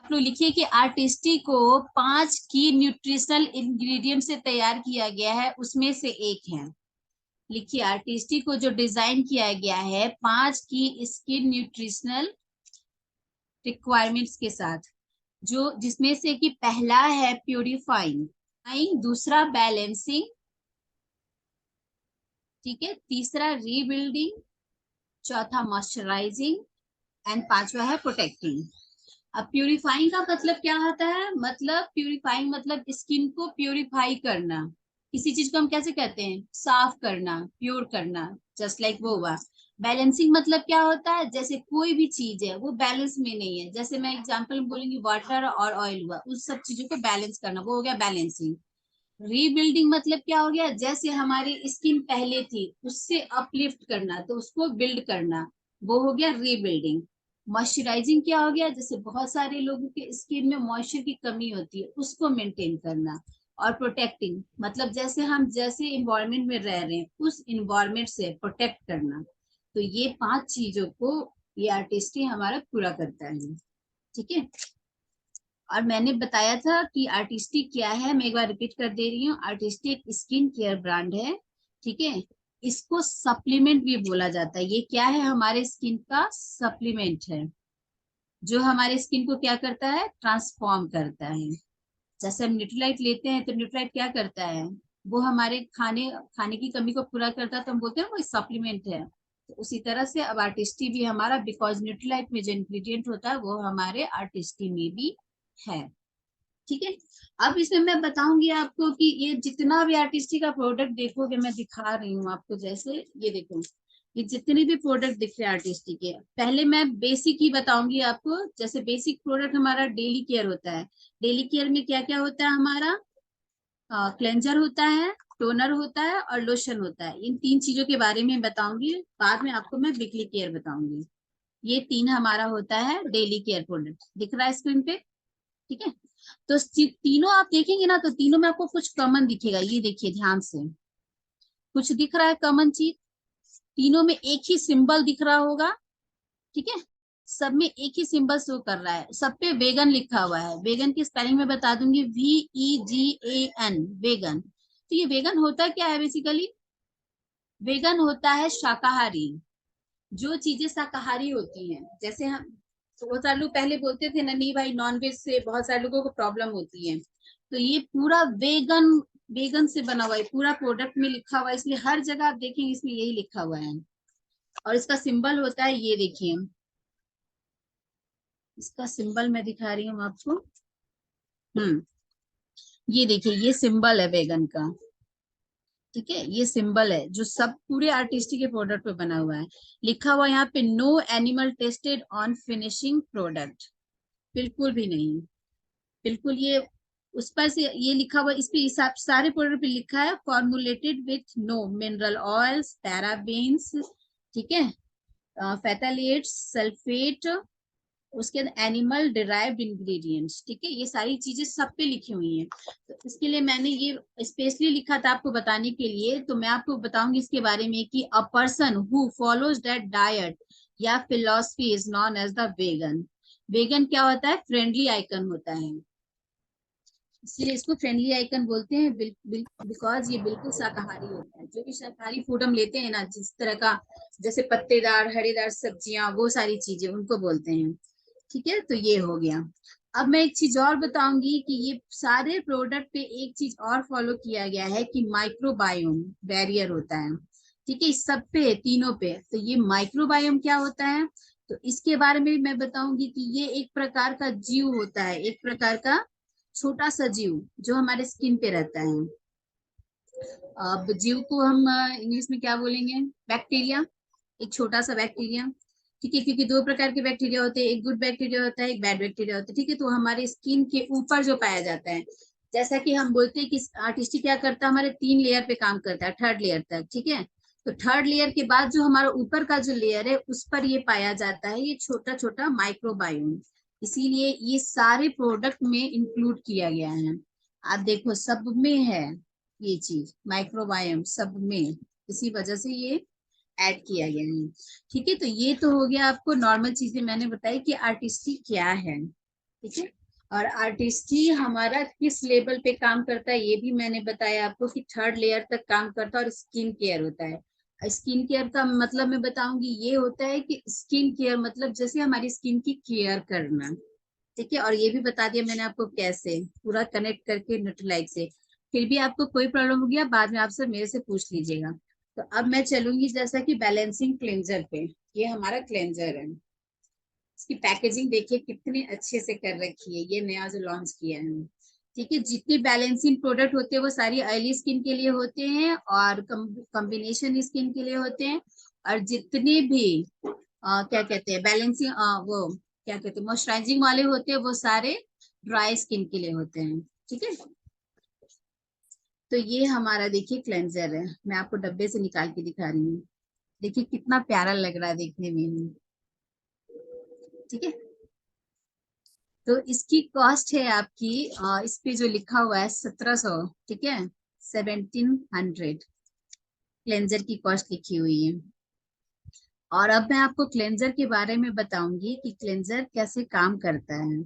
आप लोग लिखिए कि आर्टिस्टिक को 5 की न्यूट्रिशनल इंग्रेडिएंट से तैयार किया गया है, उसमें से एक है। लिखिए आर्टिस्टिक को जो डिजाइन किया गया है 5 की स्किन न्यूट्रिशनल रिक्वायरमेंट्स के साथ, जो जिसमें से कि पहला है प्यूरिफाइंग, दूसरा बैलेंसिंग, ठीक है, तीसरा रीबिल्डिंग, चौथा मॉइस्चराइजिंग एंड पांचवा है प्रोटेक्टिंग। अब प्यूरिफाइंग का मतलब क्या होता है? मतलब प्यूरिफाइंग मतलब स्किन को प्यूरिफाई करना। किसी चीज को हम कैसे कहते हैं? साफ करना, प्योर करना, जस्ट लाइक वो हुआ। बैलेंसिंग मतलब क्या होता है? जैसे कोई भी चीज है वो बैलेंस में नहीं है, जैसे मैं एग्जांपल बोलूंगी वाटर और ऑयल हुआ, उस सब चीजों को बैलेंस करना, वो हो गया बैलेंसिंग। रीबिल्डिंग मतलब क्या हो गया? जैसे हमारी स्किन पहले थी उससे अपलिफ्ट करना, तो उसको बिल्ड करना, वो हो गया रीबिल्डिंग। मॉइस्चराइजिंग क्या हो गया? जैसे बहुत सारे लोगों के स्किन में मॉइस्चर की कमी होती है, उसको मेंटेन करना। और प्रोटेक्टिंग मतलब जैसे हम जैसे इन्वायरमेंट में रह रहे हैं उस इन्वायरमेंट से प्रोटेक्ट करना। तो ये 5 चीजों को ये आर्टिस्टी हमारा पूरा करता है, ठीक है। और मैंने बताया था कि आर्टिस्टिक क्या है, मैं एक बार रिपीट कर दे रही हूँ। आर्टिस्टिक स्किन केयर ब्रांड है, ठीक है। इसको सप्लीमेंट भी बोला जाता है। ये क्या है? हमारे स्किन का सप्लीमेंट है, जो हमारे स्किन को क्या करता है? ट्रांसफॉर्म करता है। जैसे हम न्यूट्रीलाइट लेते हैं तो न्यूट्रीलाइट क्या करता है? वो हमारे खाने खाने की कमी को पूरा करता है, तो हम बोलते हैं वो सप्लीमेंट है। तो उसी तरह से अब आर्टिस्टी भी हमारा, बिकॉज न्यूट्रीलाइट में जो इंग्रेडिएंट होता है वो हमारे आर्टिस्टी में भी है, ठीक है। अब इसमें मैं बताऊंगी आपको कि ये जितना भी आर्टिस्टी का प्रोडक्ट देखोगे, मैं दिखा रही हूँ आपको, जैसे ये देखो, ये जितने भी प्रोडक्ट दिख रहे हैं आर्टिस्टी के, पहले मैं बेसिक ही बताऊंगी आपको। जैसे बेसिक प्रोडक्ट हमारा डेली केयर होता है। डेली केयर में क्या क्या होता है हमारा? क्लेंजर होता है, टोनर होता है और लोशन होता है। इन 3 चीजों के बारे में बताऊंगी, बाद में आपको मैं वीकली केयर बताऊंगी। ये 3 हमारा होता है डेली केयर प्रोडक्ट, दिख रहा है स्क्रीन पे, ठीक है। तो तीनों आप देखेंगे ना, तो तीनों में आपको कुछ कॉमन दिखेगा। ये देखिए ध्यान से, कुछ दिख रहा है कॉमन चीज? तीनों में एक ही सिंबल दिख रहा होगा, ठीक है। सब में एक ही सिंबल शो कर रहा है, सब पे वेगन लिखा हुआ है। वेगन की स्पेलिंग में बता दूंगी, VEGAN, वेगन। तो ये वेगन होता क्या है? बेसिकली वेगन होता है शाकाहारी। जो चीजें शाकाहारी होती हैं, जैसे हम, तो बहुत सारे लोग पहले बोलते थे ना, नहीं भाई नॉनवेज से बहुत सारे लोगों को प्रॉब्लम होती है। तो ये पूरा वेगन, वेगन से बना हुआ है, पूरा प्रोडक्ट में लिखा हुआ है, इसलिए हर जगह आप देखेंगे इसमें यही लिखा हुआ है। और इसका सिंबल होता है, ये देखिए, इसका सिंबल मैं दिखा रही हूँ आपको। ये देखिए, ये सिंबल है वेगन का, ठीक है। ये सिंबल है जो सब पूरे आर्टिस्टी के प्रोडक्ट पे बना हुआ है। लिखा हुआ यहाँ पे, no animal tested on finishing product. बिल्कुल भी नहीं, बिल्कुल। ये उस पर से ये लिखा हुआ, इस पे हिसाब सारे प्रोडक्ट पे लिखा है, formulated with no mineral oils, parabens, ठीक है, फैटालेट्स, सल्फेट, उसके बाद एनिमल डिराइव्ड इंग्रेडिएंट्स, ठीक है। ये सारी चीजें सब पे लिखी हुई हैं। तो इसके लिए मैंने ये स्पेशली लिखा था आपको बताने के लिए। तो मैं आपको बताऊंगी इसके बारे में कि a person who follows that diet या philosophy is known as the vegan. Vegan क्या होता है? फ्रेंडली आइकन होता है, इसलिए इसको फ्रेंडली आइकन बोलते हैं, बिकॉज ये बिल्कुल शाकाहारी होता है। जो भी शाकाहारी फूड हम लेते हैं ना, जिस तरह का, जैसे पत्तेदार हरेदार सब्जियां, वो सारी चीजें उनको बोलते हैं, ठीक है। तो ये हो गया। अब मैं एक चीज और बताऊंगी कि ये सारे प्रोडक्ट पे एक चीज और फॉलो किया गया है कि माइक्रोबायोम बैरियर होता है, ठीक है। इस सब पे, तीनों पे। तो ये माइक्रोबायोम क्या होता है? तो इसके बारे में मैं बताऊंगी कि ये एक प्रकार का जीव होता है, एक प्रकार का छोटा सा जीव जो हमारे स्किन पे रहता है। अब जीव को हम इंग्लिश में क्या बोलेंगे? बैक्टीरिया, एक छोटा सा बैक्टीरिया, ठीक है। क्योंकि 2 प्रकार के बैक्टीरिया होते हैं, एक गुड बैक्टीरिया होता है, एक बैड बैक्टीरिया होता है, ठीक है। तो हमारे स्किन के ऊपर जो पाया जाता है, जैसा कि हम बोलते हैं कि आर्टिस्टी क्या करता है, हमारे 3 लेयर पे काम करता है, 3rd लेयर तक, ठीक है। तो 3rd लेयर के बाद जो हमारा ऊपर का जो लेयर है, उस पर ये पाया जाता है, ये छोटा छोटा माइक्रोबायोम। इसीलिए ये सारे प्रोडक्ट में इंक्लूड किया गया है। आप देखो सब में है ये चीज, माइक्रोबायोम सब में, इसी वजह से ये ऐड किया गया है, ठीक है। तो ये तो हो गया आपको नॉर्मल चीजें मैंने बताई कि आर्टिस्टी क्या है, ठीक है। और आर्टिस्ट्री हमारा किस लेवल पे काम करता है ये भी मैंने बताया आपको कि 3rd लेयर तक काम करता है और स्किन केयर होता है। स्किन केयर का मतलब मैं बताऊंगी, ये होता है कि स्किन केयर मतलब जैसे हमारी स्किन की केयर करना, ठीक है। और ये भी बता दिया मैंने आपको कैसे, पूरा कनेक्ट करके न्यूट्रलाइट से। फिर भी आपको कोई प्रॉब्लम हो गया बाद में आप सब मेरे से पूछ लीजिएगा। तो अब मैं चलूंगी जैसा कि बैलेंसिंग क्लेंजर पे। ये हमारा क्लेंजर है, इसकी पैकेजिंग देखिए कितनी अच्छे से कर रखी है, ये नया जो लॉन्च किया है। ठीक है, जितने बैलेंसिंग प्रोडक्ट होते हैं वो सारी ऑयली स्किन के लिए होते हैं और कॉम्बिनेशन स्किन के लिए होते हैं। और जितने भी क्या कहते हैं बैलेंसिंग वो क्या कहते हैं मॉइस्चराइजिंग वाले होते हैं वो सारे ड्राई स्किन के लिए होते हैं। ठीक है, तो ये हमारा देखिए क्लेंजर है, मैं आपको डब्बे से निकाल के दिखा रही हूँ। देखिए कितना प्यारा लग रहा है देखने में। ठीक है, तो इसकी कॉस्ट है आपकी इस पे जो लिखा हुआ है 1700, ठीक है, 1700 क्लेंजर की कॉस्ट लिखी हुई है। और अब मैं आपको क्लेंजर के बारे में बताऊंगी कि क्लेंजर कैसे काम करता है।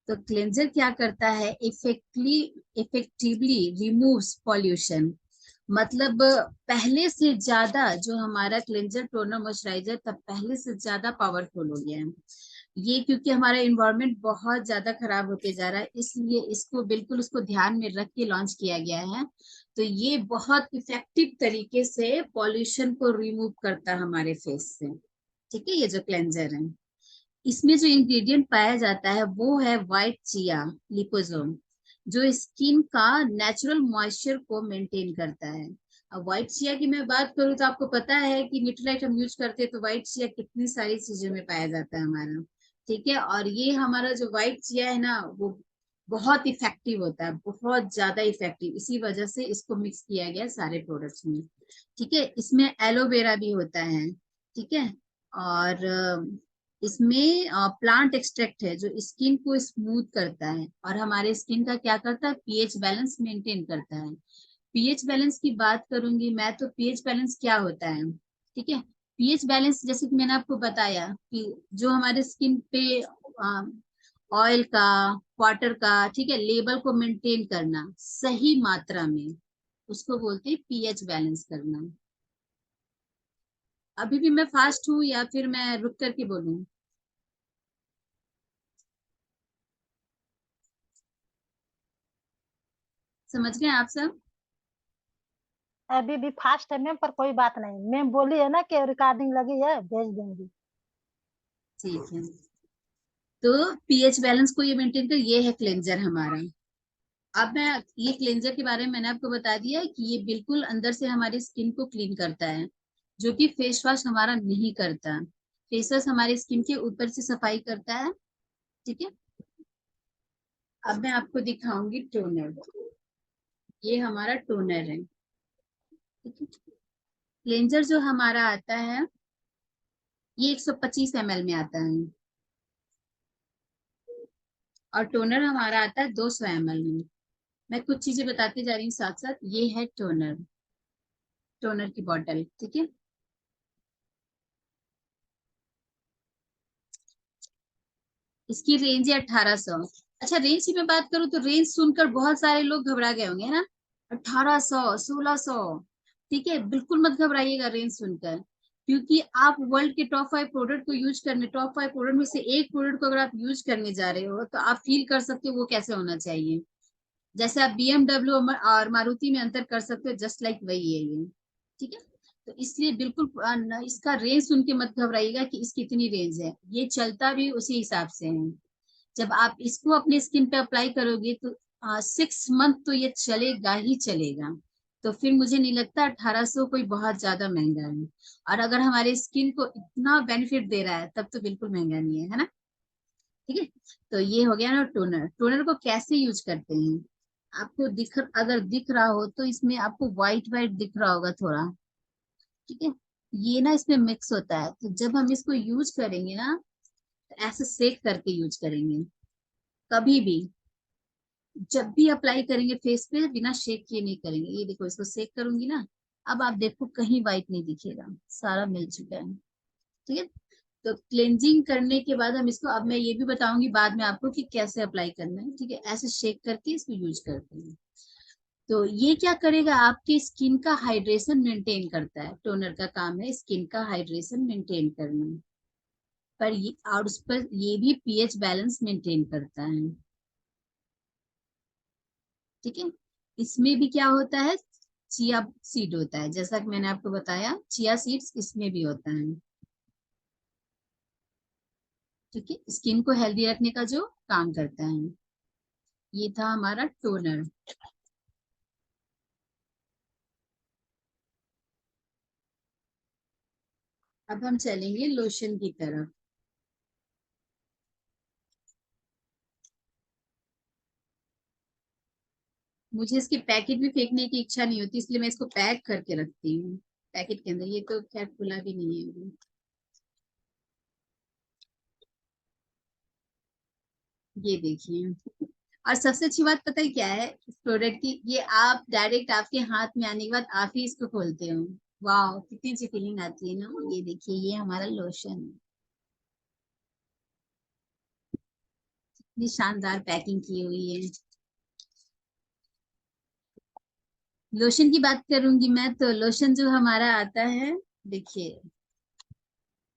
तो क्लेंजर क्या करता है, इफेक्टिवली रिमूव्स पॉल्यूशन। मतलब पहले से ज्यादा जो हमारा क्लेंजर टोनर मॉइस्चराइजर तब पहले से ज्यादा पावरफुल हो गया है। ये क्योंकि हमारा इन्वायरमेंट बहुत ज्यादा खराब होते जा रहा है, इसलिए इसको बिल्कुल उसको ध्यान में रख के लॉन्च किया गया है। तो ये बहुत इफेक्टिव तरीके से पॉल्यूशन को रिमूव करता है हमारे फेस से। ठीक है, ये जो क्लेंजर है इसमें जो इंग्रेडिएंट पाया जाता है वो है व्हाइट चिया लिपोसोम, जो स्किन का नेचुरल मॉइस्चर को मेंटेन करता है। अब व्हाइट चिया की मैं बात करूँ तो आपको पता है कि न्यूट्रीलाइट हम यूज करते हैं तो व्हाइट चिया कितनी सारी चीजों में पाया जाता है हमारा। ठीक है, और ये हमारा जो व्हाइट चिया है ना वो बहुत इफेक्टिव होता है, बहुत ज्यादा इफेक्टिव, इसी वजह से इसको मिक्स किया गया सारे प्रोडक्ट्स में। ठीक है, इसमें एलोवेरा भी होता है। ठीक है, और इसमें प्लांट एक्सट्रैक्ट है जो स्किन को स्मूथ करता है और हमारे स्किन का क्या करता है, पीएच बैलेंस मेंटेन करता है। पीएच बैलेंस की बात करूंगी मैं तो पीएच बैलेंस क्या होता है, ठीक है। पीएच बैलेंस जैसे कि मैंने आपको बताया कि जो हमारे स्किन पे ऑयल का, वाटर का, ठीक है, लेवल को मेंटेन करना सही मात्रा में, उसको बोलते हैं पीएच बैलेंस करना। अभी भी मैं फास्ट हूँ या फिर मैं रुक करके बोलूँ? समझ गए आप सब? अभी भी फास्ट है मैम, पर कोई बात नहीं, मैम बोली है ना कि रिकॉर्डिंग लगी है, भेज देंगी। ठीक है, तो पीएच बैलेंस को ये मेंटेन कर, ये है क्लेंजर हमारा। अब मैं ये क्लेंजर के बारे में मैंने आपको बता दिया है कि ये बिल्कुल अंदर से हमारी स्किन को क्लीन करता है, जो कि फेस वॉश हमारा नहीं करता। फेस वॉश हमारी स्किन के ऊपर से सफाई करता है। ठीक है, अब मैं आपको दिखाऊंगी टोनर। ये हमारा टोनर है। ठीक है, क्लेंजर जो हमारा आता है ये 125 ml में आता है और टोनर हमारा आता है 200 ml में। मैं कुछ चीजें बताती जा रही हूँ साथ साथ। ये है टोनर, टोनर की बॉटल। ठीक है, इसकी रेंज है 1800। अच्छा, रेंज की मैं बात करूँ तो रेंज सुनकर बहुत सारे लोग घबरा गए होंगे, है ना? 1800, 1600। ठीक है, बिल्कुल मत घबराइएगा रेंज सुनकर, क्योंकि आप वर्ल्ड के टॉप 5 प्रोडक्ट को यूज करने, टॉप 5 प्रोडक्ट में से एक प्रोडक्ट को अगर आप यूज करने जा रहे हो तो आप फील कर सकते हो वो कैसे होना चाहिए। जैसे आप बीएमडब्ल्यू और मारुति में अंतर कर सकते हो, जस्ट लाइक वही है ये। ठीक है, तो इसलिए बिल्कुल इसका रेंज सुन के मत घबराइएगा कि इसकी इतनी रेंज है, ये चलता भी उसी हिसाब से है। जब आप इसको अपनी स्किन पे अप्लाई करोगे तो 6 मंथ तो ये चलेगा ही चलेगा। तो फिर मुझे नहीं लगता 1800 कोई बहुत ज्यादा महंगा है। और अगर हमारे स्किन को इतना बेनिफिट दे रहा है तब तो बिल्कुल महंगा नहीं है, है ना? ठीक है, तो ये हो गया ना टोनर। टोनर को कैसे यूज करते हैं, आपको अगर दिख रहा हो तो इसमें आपको व्हाइट व्हाइट दिख रहा होगा थोड़ा। ठीक है, ये ना इसमें मिक्स होता है, तो जब हम इसको यूज करेंगे ना तो ऐसे सेक करके यूज करेंगे। कभी भी जब भी अप्लाई करेंगे फेस पे बिना शेक किए नहीं करेंगे। ये देखो, इसको सेक करूंगी ना, अब आप देखो कहीं व्हाइट नहीं दिखेगा, सारा मिल चुका है। ठीक है, तो क्लेंजिंग करने के बाद हम इसको, अब मैं ये भी बताऊंगी बाद में आपको कि कैसे अप्लाई करना है, ठीक है। ऐसे शेक करके इसको यूज करते हैं। तो ये क्या करेगा, आपकी स्किन का हाइड्रेशन मेंटेन करता है। टोनर का काम है स्किन का हाइड्रेशन मेंटेन करना, पर ये और उस पर ये भी पीएच बैलेंस मेंटेन करता है, ठीक है। इसमें भी क्या होता है, चिया सीड होता है, जैसा कि मैंने आपको बताया चिया सीड्स इसमें भी होता है, ठीक है। स्किन को हेल्दी रखने का जो काम करता है। ये था हमारा टोनर। अब हम चलेंगे लोशन की तरफ। मुझे इसके पैकेट भी फेंकने की इच्छा नहीं होती, इसलिए मैं इसको पैक करके रखती हूँ पैकेट के अंदर। ये तो खैर खुला भी नहीं है अभी। ये देखिए। और सबसे अच्छी बात पता है क्या है इस प्रोडक्ट की, ये आप डायरेक्ट आपके हाथ में आने के बाद आप ही इसको खोलते हो। वाह, कितनी अच्छी फीलिंग आती है ना। ये देखिए, ये हमारा लोशन है। इतनी शानदार पैकिंग की हुई है। लोशन की बात करूंगी मैं, तो लोशन जो हमारा आता है, देखिए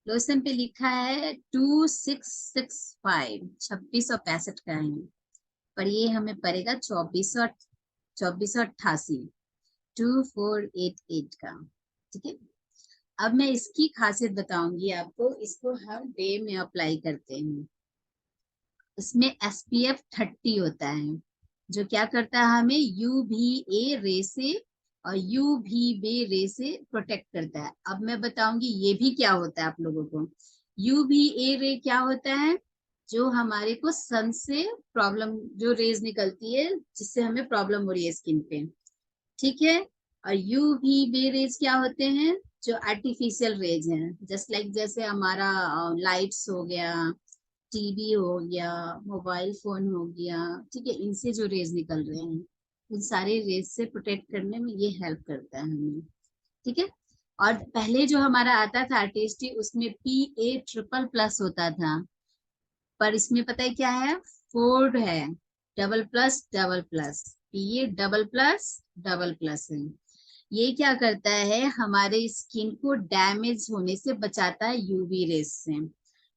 लोशन पे लिखा है 2665, 2665 का है। पर ये हमें पड़ेगा 2488, 2488 का, ठीक है। अब मैं इसकी खासियत बताऊंगी आपको। इसको हम डे में अप्लाई करते हैं। इसमें SPF 30 होता है, जो क्या करता है, हमें UVA रे से और UVB रे से प्रोटेक्ट करता है। अब मैं बताऊंगी ये भी क्या होता है आप लोगों को। UVA रे क्या होता है, जो हमारे को सन से प्रॉब्लम, जो रेज निकलती है जिससे हमें प्रॉब्लम हो रही है स्किन पे, ठीक है। और UVB रेज क्या होते हैं, जो आर्टिफिशियल रेज हैं, जस्ट लाइक जैसे हमारा लाइट्स हो गया, टीवी हो गया, मोबाइल फोन हो गया, ठीक है। इनसे जो रेज निकल रहे हैं, उन सारे रेज से प्रोटेक्ट करने में ये हेल्प करता है हमें, ठीक है। और पहले जो हमारा आता था आर्टिस्टी, उसमें PA++ होता था, पर इसमें पता है क्या है, फोर्ड है, डबल प्लस, PA++, है। ये क्या करता है, हमारे स्किन को डैमेज होने से बचाता है यूवी रेज से,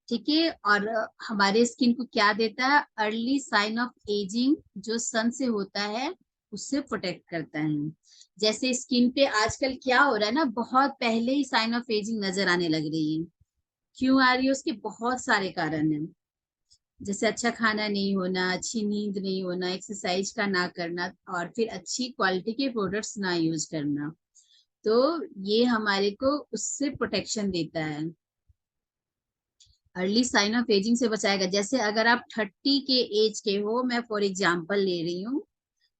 ठीक है। और हमारे स्किन को क्या देता है, अर्ली साइन ऑफ एजिंग, जो सन से होता है उससे प्रोटेक्ट करता है। जैसे स्किन पे आजकल क्या हो रहा है ना, बहुत पहले ही साइन ऑफ एजिंग नजर आने लग रही है। क्यों आ रही है, उसके बहुत सारे कारण हैं। जैसे अच्छा खाना नहीं होना, अच्छी नींद नहीं होना, एक्सरसाइज का ना करना, और फिर अच्छी क्वालिटी के प्रोडक्ट्स ना यूज करना। तो ये हमारे को उससे प्रोटेक्शन देता है, अर्ली साइन ऑफ एजिंग से बचाएगा। जैसे अगर आप 30 के एज के हो, मैं फॉर एग्जांपल ले रही हूँ,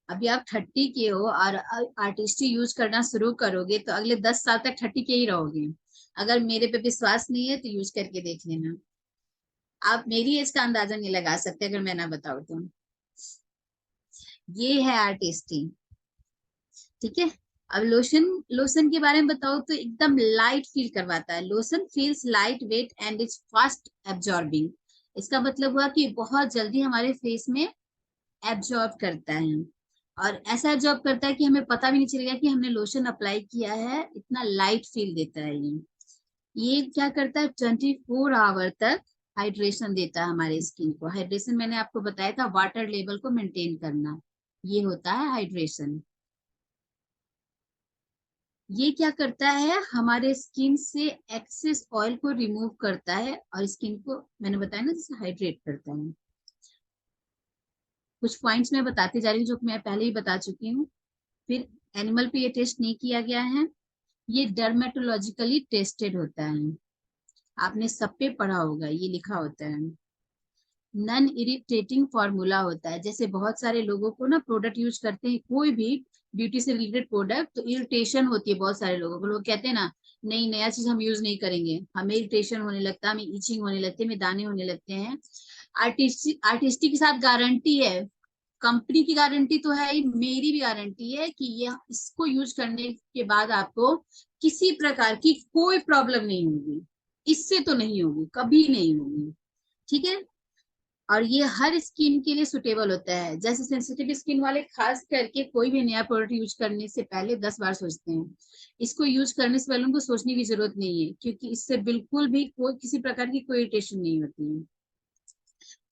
अभी आप 30 के हो और आर्टिस्टी यूज करना शुरू करोगे, तो अगले 10 साल तक 30 के ही रहोगे। अगर मेरे पे विश्वास नहीं है तो यूज करके देख लेना। आप मेरी एज का अंदाजा नहीं लगा सकते अगर मैं ना बताऊँ तो। ये है आर्टिस्टी, ठीक है। अब लोशन, लोशन के बारे में बताओ तो एकदम लाइट फील करवाता है। Lotion feels light weight and is fast absorbing. इसका मतलब हुआ कि बहुत जल्दी हमारे फेस में एब्जॉर्ब करता है, और ऐसा एब्जॉर्ब करता है कि हमें पता भी नहीं चलेगा कि हमने लोशन अप्लाई किया है। इतना लाइट फील देता है ये क्या करता है, 24 आवर तक हाइड्रेशन देता है हमारे स्किन को। हाइड्रेशन मैंने आपको बताया था, वाटर लेवल को मेंटेन करना, ये होता है हाइड्रेशन। ये क्या करता है, हमारे स्किन से एक्सेस ऑयल को रिमूव करता है, और स्किन को मैंने बताया ना जैसे हाइड्रेट करता है। कुछ पॉइंट्स मैं बताती जा रही हूँ जो मैं पहले ही बता चुकी हूँ। फिर एनिमल पे ये टेस्ट नहीं किया गया है, ये डर्मेटोलॉजिकली टेस्टेड होता है। आपने सब पे पढ़ा होगा, ये लिखा होता है। नॉन इरिटेटिंग फॉर्मूला होता है। जैसे बहुत सारे लोगों को ना, प्रोडक्ट यूज करते हैं कोई भी ब्यूटी से रिलेटेड प्रोडक्ट, तो इरिटेशन होती है बहुत सारे लोगों को। लोग कहते हैं ना, नहीं नया चीज हम यूज नहीं करेंगे, हमें इरिटेशन होने लगता है, हमें इचिंग होने लगती है, हमें दाने होने लगते हैं। आर्टिस्टिक के साथ गारंटी है, कंपनी की गारंटी तो है ही, मेरी भी गारंटी है कि ये इसको यूज करने के बाद आपको किसी प्रकार की कोई प्रॉब्लम नहीं होगी। इससे तो नहीं होगी, कभी नहीं होगी, ठीक है। और ये हर स्किन के लिए सुटेबल होता है। जैसे सेंसिटिव स्किन वाले खास करके कोई भी नया प्रोडक्ट यूज करने से पहले 10 बार सोचते हैं। इसको यूज करने से पहले उनको सोचने की जरूरत नहीं है, क्योंकि इससे बिल्कुल भी कोई किसी प्रकार की कोई इरिटेशन नहीं होती है।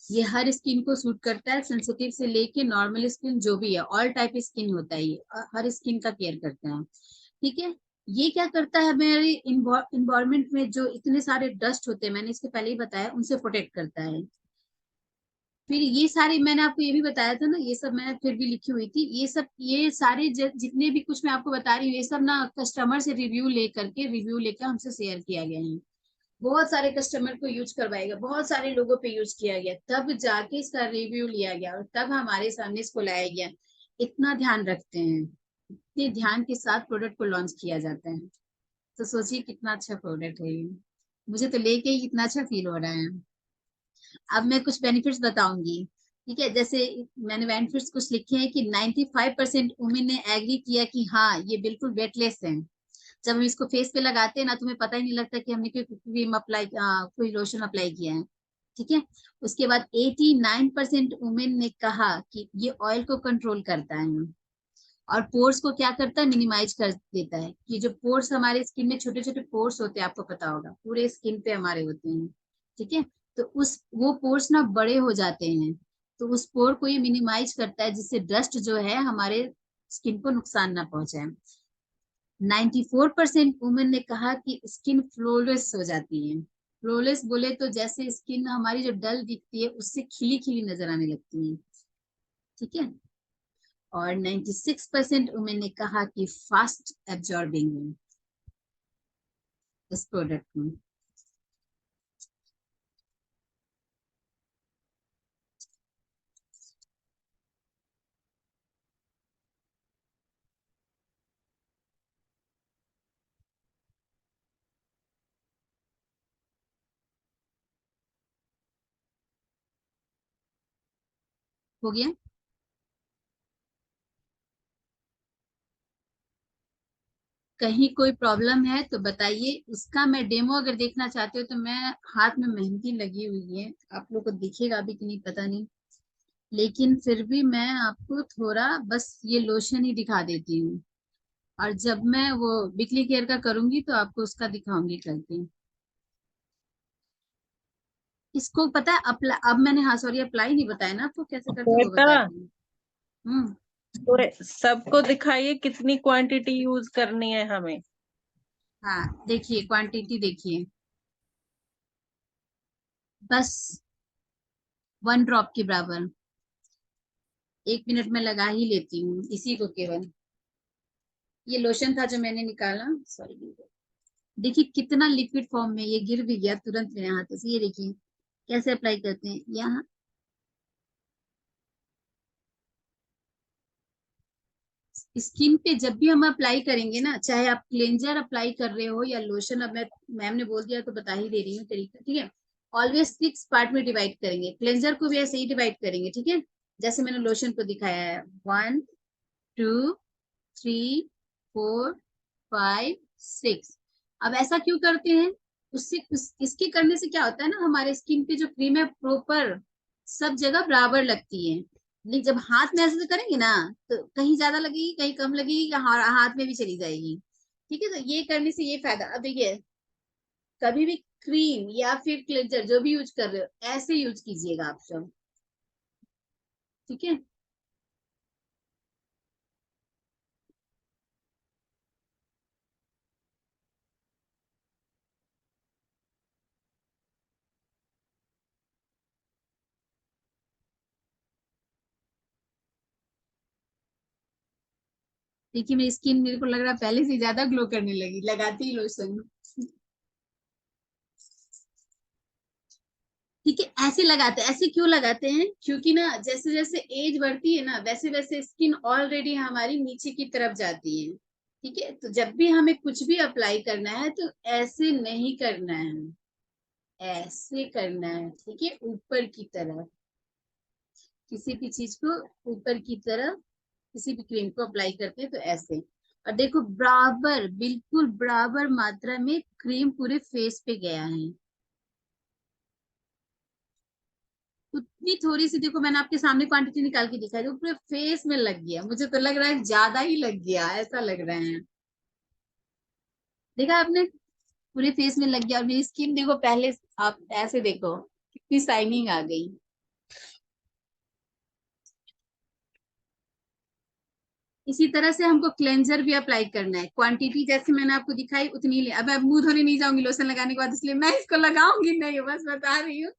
ये हर स्किन को सूट करता है, सेंसिटिव से लेके नॉर्मल स्किन जो भी है, ऑल टाइप स्किन होता है ये, हर स्किन का केयर करता है, ठीक है। ये क्या करता है, हमारे इन्वायरमेंट में जो इतने सारे डस्ट होते हैं, मैंने इसके पहले ही बताया, उनसे प्रोटेक्ट करता है। फिर ये सारे मैंने आपको ये भी बताया था ना, ये सब मैं फिर भी लिखी हुई थी, ये सब ये सारे जितने भी कुछ मैं आपको बता रही हूँ, ये सब ना कस्टमर से रिव्यू लेकर हमसे शेयर किया गया है। बहुत सारे कस्टमर को यूज करवाएगा, बहुत सारे लोगों पे यूज किया गया, तब जाके इसका रिव्यू लिया गया और तब हमारे सामने इसको लाया गया। इतना ध्यान रखते हैं, इतने ध्यान के साथ प्रोडक्ट को लॉन्च किया जाता है। तो सोचिए कितना अच्छा प्रोडक्ट है ये, मुझे तो लेके ही इतना अच्छा फील हो रहा है। अब मैं कुछ बेनिफिट्स बताऊंगी, ठीक है। जैसे मैंने बेनिफिट्स कुछ लिखे हैं कि 95% वुमेन ने एग्री किया कि हाँ ये बिल्कुल वेटलेस है। जब हम इसको फेस पे लगाते हैं ना, तुम्हें पता ही नहीं लगता कि हमने कोई क्रीम अप्लाई, कोई लोशन अप्लाई किया है, ठीक है। उसके बाद 89% वुमेन ने कहा कि ये ऑयल को कंट्रोल करता है और पोर्स को क्या करता है, मिनिमाइज कर देता है। कि जो पोर्स हमारे स्किन में छोटे छोटे पोर्स होते हैं, आपको पता होगा, पूरे स्किन पे हमारे होते हैं, ठीक है। तो उस वो पोर्स ना बड़े हो जाते हैं, तो उस पोर को ये मिनिमाइज करता है, जिससे डस्ट जो है हमारे स्किन को नुकसान ना पहुंचाए। 94% वुमेन ने कहा कि स्किन फ्लोलेस हो जाती है। फ्लोलेस बोले तो जैसे स्किन हमारी जो डल दिखती है उससे खिली खिली नजर आने लगती है, ठीक है। और 96% वुमेन ने कहा कि फास्ट एब्जॉर्बिंग है इस प्रोडक्ट में। हो गया। कहीं कोई प्रॉब्लम है तो बताइए, उसका मैं डेमो अगर देखना चाहते हो तो मैं, हाथ में मेहंदी लगी हुई है, आप लोग को दिखेगा भी कि नहीं पता नहीं, लेकिन फिर भी मैं आपको थोड़ा बस ये लोशन ही दिखा देती हूँ। और जब मैं वो वीकली केयर का करूंगी तो आपको उसका दिखाऊंगी करके। इसको पता है अप्लाई, अब मैंने, हाँ सॉरी, अप्लाई नहीं बताया ना आपको, कैसे करते वो बेटा बताती हूँ। हम्म। तो सबको दिखाइए कितनी क्वांटिटी यूज करनी है हमें। हाँ देखिए, क्वांटिटी देखिए, बस 1 ड्रॉप के बराबर, 1 मिनट में लगा ही लेती हूँ इसी को केवल। ये लोशन था जो मैंने निकाला, सॉरी। देखिए कितना लिक्विड फॉर्म में, ये गिर भी गया तुरंत मेरे हाथ से। ये देखिए कैसे अप्लाई करते हैं यहाँ, स्किन पे जब भी हम अप्लाई करेंगे ना, चाहे आप क्लेंजर अप्लाई कर रहे हो या लोशन, अब मैं, मैम ने बोल दिया तो बता ही दे रही हूँ तरीका, ठीक है। ऑलवेज 6 पार्ट में डिवाइड करेंगे, क्लेंजर को भी ऐसे ही डिवाइड करेंगे, ठीक है। जैसे मैंने लोशन को दिखाया है, 1 2 3 4 5 6। अब ऐसा क्यों करते हैं, इसके करने से क्या होता है ना, हमारे स्किन पे जो क्रीम है प्रॉपर सब जगह बराबर लगती है। लेकिन जब हाथ में ऐसे करेंगे ना, तो कहीं ज्यादा लगेगी, कहीं कम लगेगी, या हाथ में भी चली जाएगी, ठीक है। तो ये करने से ये फायदा। अब देखिए, कभी भी क्रीम या फिर क्लेंजर जो भी यूज कर रहे हो, ऐसे यूज कीजिएगा आप सब, ठीक है। देखिए मेरी स्किन, मेरे को लग रहा है पहले से ज्यादा ग्लो करने लगी लगाती ही लोशन, ठीक है। ऐसे लगाते हैं, ऐसे क्यों लगाते हैं, क्योंकि ना जैसे जैसे एज बढ़ती है ना, वैसे वैसे स्किन ऑलरेडी हमारी नीचे की तरफ जाती है, ठीक है। तो जब भी हमें कुछ भी अप्लाई करना है तो ऐसे नहीं करना है, ऐसे करना है, ठीक है, ऊपर की तरफ। किसी भी चीज को ऊपर की तरफ, किसी भी क्रीम को अप्लाई करते हैं तो ऐसे। और देखो बराबर, बिल्कुल बराबर मात्रा में क्रीम पूरे फेस पे गया है। उतनी थोड़ी सी, देखो मैंने आपके सामने क्वांटिटी निकाल के दिखाई, वो पूरे फेस में लग गया। मुझे तो लग रहा है ज्यादा ही लग गया, ऐसा लग रहा है। देखा आपने, पूरे फेस में लग गया। और मेरी स्किन देखो, पहले आप ऐसे देखो कितनी शाइनिंग आ गई। इसी तरह से हमको क्लेंजर भी अप्लाई करना है। क्वांटिटी जैसे मैंने आपको दिखाई उतनी ले। अब मैं मुंह धोने नहीं जाऊंगी लोशन लगाने के बाद, इसलिए मैं इसको लगाऊंगी नहीं, बस बता रही हूँ।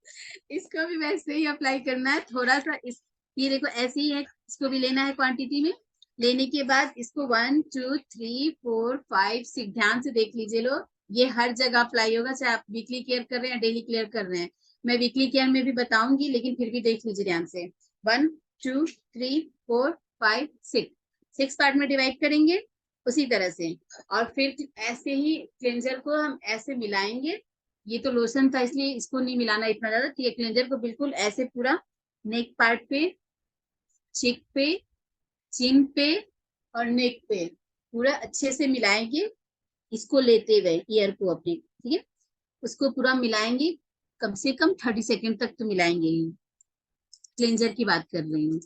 इसको भी वैसे ही अप्लाई करना है थोड़ा सा। इस ये देखो ऐसे ही है, इसको भी लेना है क्वांटिटी में। लेने के बाद इसको 1 2 3 4 5 6 ध्यान से देख लीजिए लोग। ये हर जगह अप्लाई होगा, चाहे आप वीकली केयर कर रहे हैं, डेली केयर कर रहे हैं। मैं वीकली केयर में भी बताऊंगी, लेकिन फिर भी देख लीजिए ध्यान से। 1 2 3 4 5 6, 6 पार्ट में डिवाइड करेंगे उसी तरह से। और फिर ऐसे ही क्लेंजर को हम ऐसे मिलाएंगे। ये तो लोशन था इसलिए इसको नहीं मिलाना इतना ज्यादा, तो ये क्लेंजर को बिल्कुल ऐसे पूरा नेक पार्ट पे, चिक पे, चिन पे और नेक पे पूरा अच्छे से मिलाएंगे। इसको लेते हुए ईयर को अपने, ठीक है, उसको पूरा मिलाएंगे। कम से कम 30 सेकेंड तक तो मिलाएंगे ही। क्लेंजर की बात कर रही हूँ।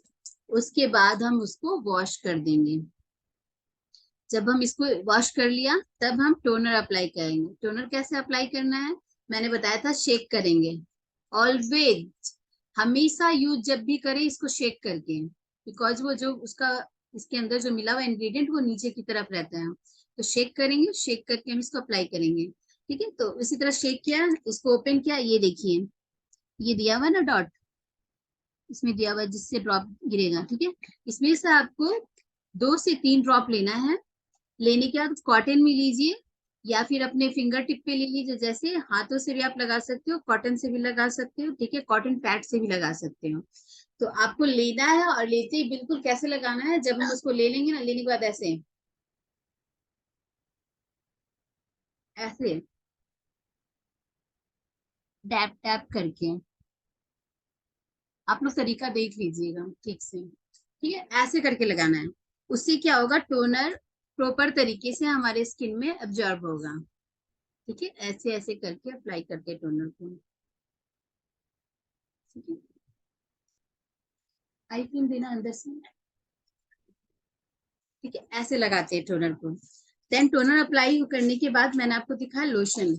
उसके बाद हम उसको वॉश कर देंगे। जब हम इसको वॉश कर लिया, तब हम टोनर अप्लाई करेंगे। टोनर कैसे अप्लाई करना है मैंने बताया था, शेक करेंगे। ऑलवेज, हमेशा यूज जब भी करें इसको शेक करके, बिकॉज वो जो उसका इसके अंदर जो मिला हुआ इंग्रेडिएंट वो नीचे की तरफ रहता है। तो शेक करेंगे, शेक करके हम इसको अप्लाई करेंगे। ठीक है, तो इसी तरह शेक किया, इसको ओपन किया, ये देखिए ये दिया हुआ ना डॉट, इसमें दिया हुआ जिससे ड्रॉप गिरेगा। ठीक है, इसमें से आपको 2 से 3 ड्रॉप लेना है। लेने के बाद कॉटन में लीजिए, या फिर अपने फिंगर टिप पे ले लीजिए। जैसे हाथों से भी आप लगा सकते हो, कॉटन से भी लगा सकते हो, ठीक है, कॉटन पैड से भी लगा सकते हो। तो आपको लेना है, और लेते ही बिल्कुल कैसे लगाना है, जब हम उसको ले लेंगे ना, लेने के बाद ऐसे ऐसे डैप डैप करके, आप लोग तरीका देख लीजिएगा ठीक से। ठीक है, ऐसे करके लगाना है। उससे क्या होगा, टोनर प्रॉपर तरीके से हमारे स्किन में एब्जॉर्ब होगा। ठीक है, ऐसे ऐसे करके अप्लाई करते हैं टोनर को। ठीक है, आई क्रीम देना अंदर से। ठीक है, ऐसे लगाते हैं टोनर को। देन टोनर अप्लाई करने के बाद मैंने आपको दिखाया लोशन।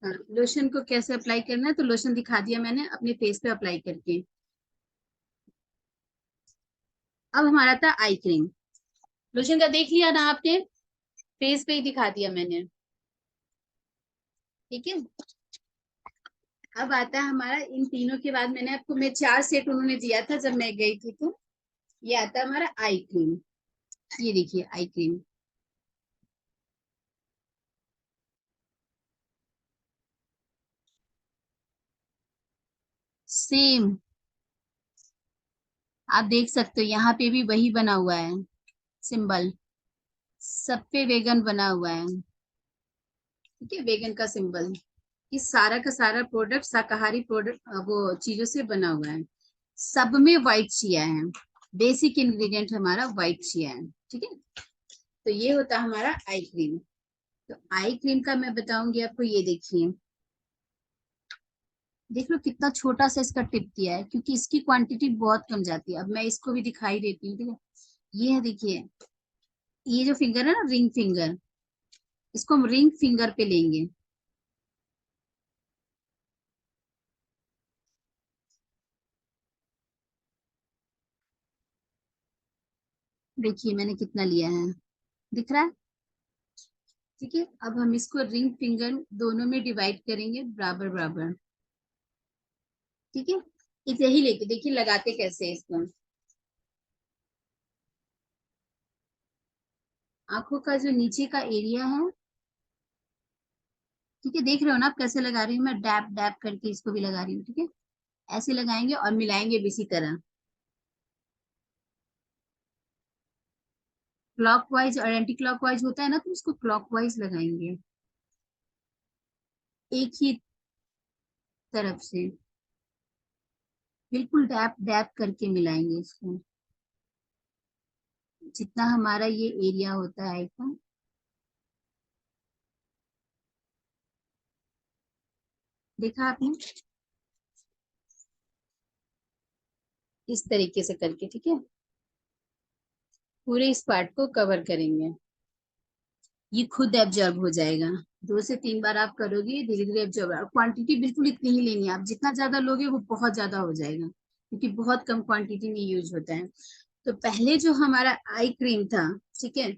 हाँ, लोशन को कैसे अप्लाई करना है, तो लोशन दिखा दिया मैंने अपने फेस पे अप्लाई करके। अब हमारा था आई क्रीम। लोशन का देख लिया ना आपने, फेस पे ही दिखा दिया मैंने। ठीक है, अब आता है हमारा इन तीनों के बाद, मैंने आपको मैं 4 सेट उन्होंने दिया था जब मैं गई थी, तो ये आता है हमारा आई क्रीम। ये देखिए आई क्रीम। सेम आप देख सकते हो, यहाँ पे भी वही बना हुआ है सिंबल, सब पे वेगन बना हुआ है। ठीक है, वेगन का सिंबल। ये सारा का सारा प्रोडक्ट शाकाहारी प्रोडक्ट वो चीजों से बना हुआ है। सब में व्हाइट चिया है, बेसिक इंग्रेडिएंट हमारा व्हाइट चिया है। ठीक है, तो ये होता है हमारा आई क्रीम। तो आई क्रीम का मैं बताऊंगी आपको, ये देखिए, देख लो कितना छोटा सा इसका टिप दिया है, क्योंकि इसकी क्वांटिटी बहुत कम जाती है। अब मैं इसको भी दिखाई देती हूँ, ठीक है, ये है देखिए, ये जो फिंगर है ना, रिंग फिंगर, इसको हम रिंग फिंगर पे लेंगे। देखिए मैंने कितना लिया है, दिख रहा है। ठीक है, अब हम इसको रिंग फिंगर दोनों में डिवाइड करेंगे बराबर बराबर। ठीक है, इसे ही लेके देखिए लगाते कैसे हैं इसको। आंखों का जो नीचे का एरिया है, ठीक है, देख रहे हो ना आप कैसे लगा रही हूँ मैं, डैप डैप करके इसको भी लगा रही हूँ। ठीक है, ऐसे लगाएंगे और मिलाएंगे भी इसी तरह, क्लॉकवाइज और एंटी क्लॉकवाइज होता है ना, तो उसको क्लॉकवाइज लगाएंगे, एक ही तरफ से बिल्कुल डैप डैप करके मिलाएंगे इसको। जितना हमारा ये एरिया होता है आइकन, देखा आपने, इस तरीके से करके, ठीक है, पूरे इस पार्ट को कवर करेंगे। ये खुद एब्जॉर्ब हो जाएगा, 2 से 3 बार आप करोगे, धीरे धीरे एब्जॉर्ब। और क्वांटिटी बिल्कुल इतनी ही लेनी है, आप जितना ज्यादा लोगे वो बहुत ज्यादा हो जाएगा, क्योंकि बहुत कम क्वांटिटी में यूज होता है। तो पहले जो हमारा आई क्रीम था, ठीक है,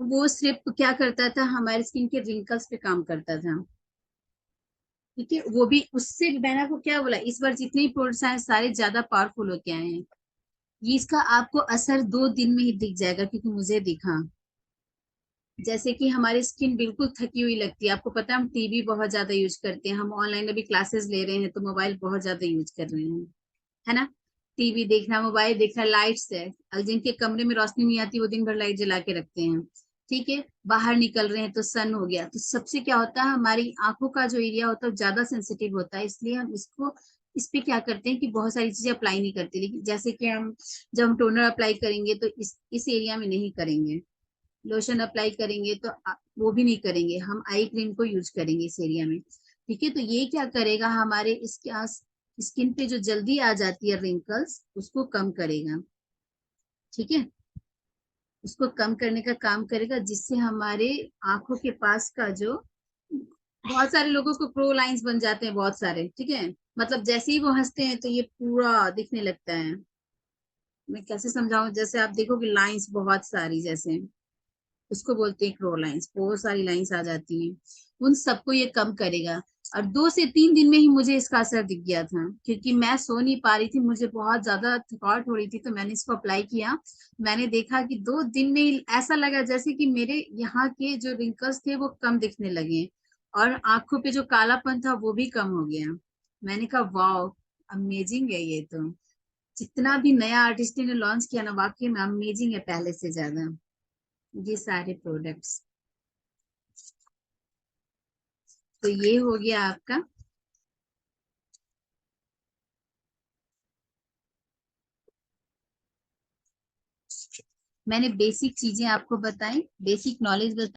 वो सिर्फ क्या करता था, हमारे स्किन के रिंकल्स पे काम करता था, ठीक है। वो भी उससे, मैंने आपको क्या बोला, इस बार जितने भी प्रोडक्ट्स आए सारे ज्यादा पावरफुल होके आए हैं। ये इसका आपको असर 2 दिन में ही दिख जाएगा, क्योंकि मुझे दिखा। जैसे कि हमारी स्किन बिल्कुल थकी हुई लगती है, आपको पता है हम टीवी बहुत ज्यादा यूज करते हैं, हम ऑनलाइन अभी क्लासेस ले रहे हैं तो मोबाइल बहुत ज्यादा यूज कर रहे हैं, है ना। टीवी देखना, मोबाइल देखना, लाइट्स है, और जिनके कमरे में रोशनी नहीं आती वो दिन भर लाइट जला के रखते हैं, ठीक है। बाहर निकल रहे हैं तो सन हो गया, तो सबसे क्या होता है, हमारी आंखों का जो एरिया होता है ज्यादा सेंसिटिव होता है, इसलिए हम इसको, इस पे क्या करते हैं कि बहुत सारी चीजें अप्लाई नहीं करते। लेकिन जैसे कि हम जब हम टोनर अप्लाई करेंगे तो इस एरिया में नहीं करेंगे, लोशन अप्लाई करेंगे तो वो भी नहीं करेंगे, हम आई क्रीम को यूज करेंगे इस एरिया में, ठीक है। तो ये क्या करेगा, हमारे इसके स्किन पे जो जल्दी आ जाती है रिंकल्स, उसको कम करेगा, ठीक है, उसको कम करने का काम करेगा, जिससे हमारे आंखों के पास का जो, बहुत सारे लोगों को प्रो लाइंस बन जाते हैं बहुत सारे, ठीक है, मतलब जैसे ही वो हंसते हैं तो ये पूरा दिखने लगता है। मैं कैसे समझाऊं, जैसे आप देखोगे लाइंस बहुत सारी, जैसे उसको बोलते हैं क्रो लाइंस, बहुत सारी लाइंस आ जाती हैं, उन सबको ये कम करेगा। और 2 से 3 दिन में ही मुझे इसका असर दिख गया था, क्योंकि मैं सो नहीं पा रही थी, मुझे बहुत ज्यादा थकावट हो रही थी, तो मैंने इसको अप्लाई किया। मैंने देखा कि 2 दिन में ही ऐसा लगा जैसे कि मेरे यहाँ के जो रिंकल्स थे वो कम दिखने लगे, और आंखों पे जो कालापन था वो भी कम हो गया। मैंने कहा वाह, अमेजिंग है ये तो, जितना भी नया आर्टिस्ट ने लॉन्च किया ना, वाकई में अमेजिंग है पहले से ज्यादा, ये सारे प्रोडक्ट्स। तो ये हो गया आपका, मैंने बेसिक चीजें आपको बताई, बेसिक नॉलेज बताई।